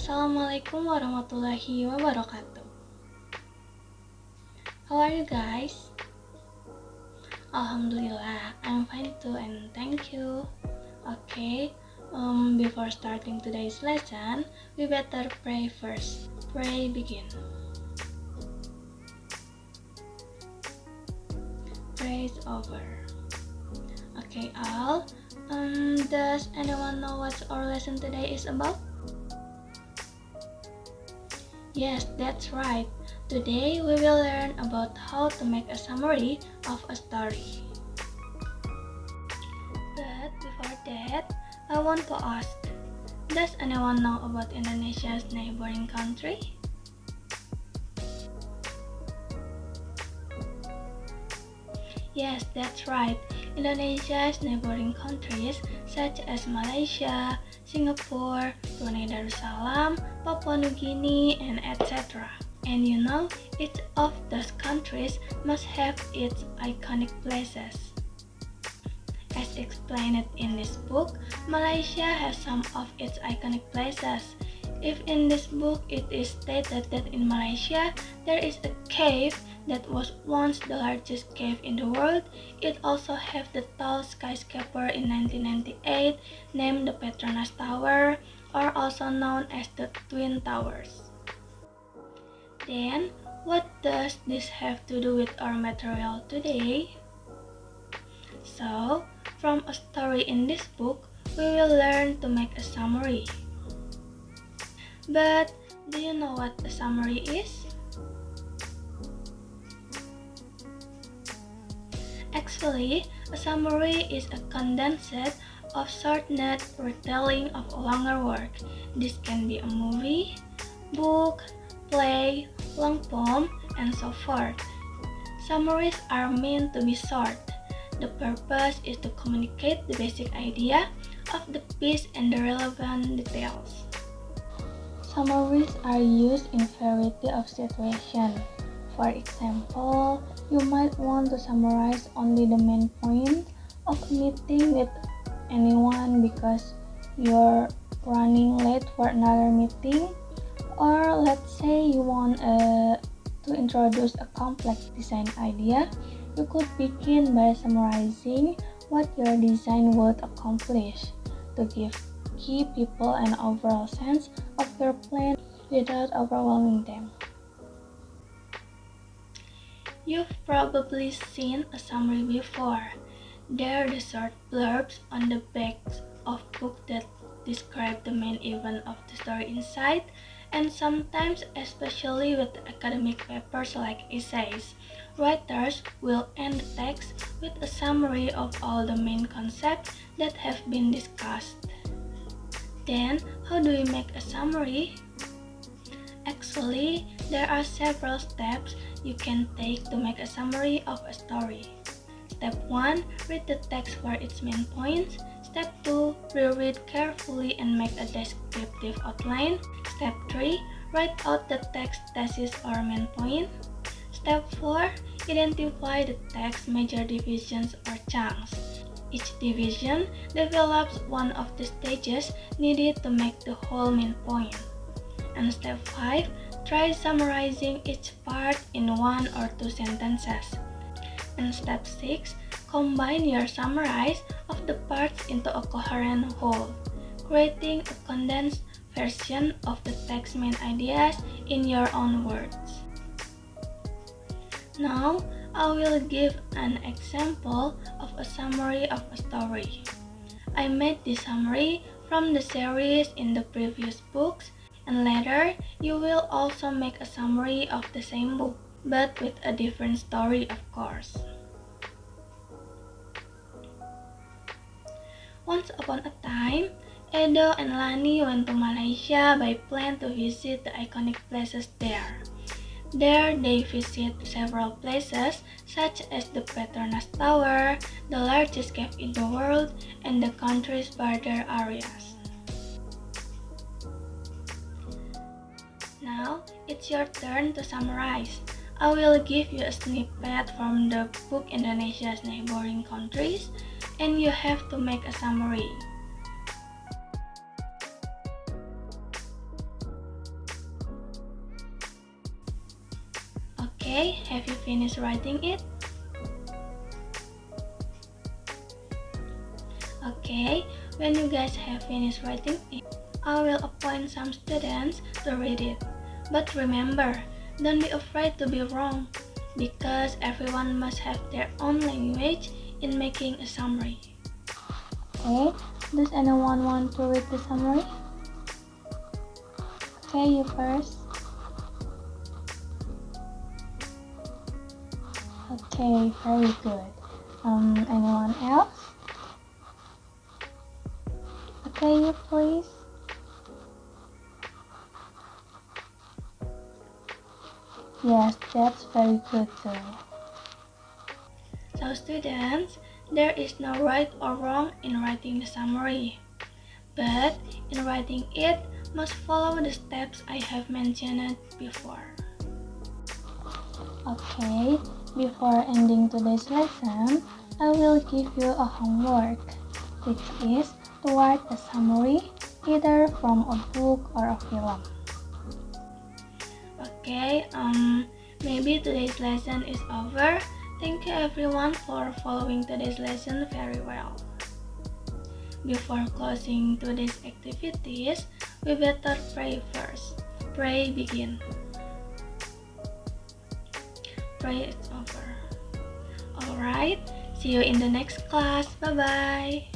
Assalamualaikum warahmatullahi wabarakatuh. How are you guys? Alhamdulillah, I'm fine too and thank you. Okay, before starting today's lesson, we better pray first. Pray begin. Praise over. Okay, all. Does anyone know what our lesson today is about? Yes, that's right. Today we will learn about how to make a summary of a story. But before that, I want to ask, does anyone know about Indonesia's neighboring country? Yes, that's right. Indonesia's neighboring countries such as Malaysia, Singapore, Brunei Darussalam, Papua New Guinea, and etc. And you know, each of those countries must have its iconic places. As explained in this book, Malaysia has some of its iconic places. If in this book it is stated that in Malaysia there is a cave that was once the largest cave in the world, it also has the tall skyscraper in 1998 named the Petronas Tower, or also known as the Twin Towers. Then, what does this have to do with our material today? So, from a story in this book, we will learn to make a summary. But, do you know what a summary is? Actually, a summary is a condensed of shortened retelling of a longer work. This can be a movie, book, play, long poem, and so forth. Summaries are meant to be short. The purpose is to communicate the basic idea of the piece and the relevant details. Summaries are used in variety of situations. For example, you might want to summarize only the main point of a meeting with anyone because you're running late for another meeting, or let's say you want to introduce a complex design idea. You could begin by summarizing what your design would accomplish to give key people an overall sense of your plan without overwhelming them. You've probably seen a summary before. They're the short blurbs on the backs of books that describe the main event of the story inside, and sometimes, especially with academic papers like essays, writers will end the text with a summary of all the main concepts that have been discussed. Then, how do we make a summary? Actually, there are several steps you can take to make a summary of a story. Step 1. Read the text for its main points. Step 2. Reread carefully and make a descriptive outline. Step 3. Write out the text thesis or main point. Step 4. Identify the text major divisions or chunks. Each division develops one of the stages needed to make the whole main point. And step 5. Try summarizing each part in 1 or 2 sentences. And step 6. Combine your summaries of the parts into a coherent whole, creating a condensed version of the text main ideas in your own words. Now, I will give an example of a summary of a story. I made this summary from the series in the previous books, and later you will also make a summary of the same book, but with a different story, of course. Once upon a time, Edo and Lani went to Malaysia by plane to visit the iconic places there. There they visit several places such as the Petronas Tower, the largest cave in the world, and the country's border areas. Now, it's your turn to summarize. I will give you a snippet from the book Indonesia's Neighboring Countries, and you have to make a summary. Okay, have you finished writing it? Okay, when you guys have finished writing it, I will appoint some students to read it. But remember, don't be afraid to be wrong, because everyone must have their own language in making a summary. Okay, does anyone want to read the summary? Okay, you first. Okay, very good. Anyone else? Okay, you please. Yes, that's very good too. So students, there is no right or wrong in writing the summary. But in writing it, must follow the steps I have mentioned before. Okay, before ending today's lesson, I will give you a homework, which is to write a summary either from a book or a film. Okay, maybe today's lesson is over. Thank you everyone for following today's lesson very well. Before closing today's activities, we better pray first. Pray begin. Pray it's over. Alright, see you in the next class. Bye-bye.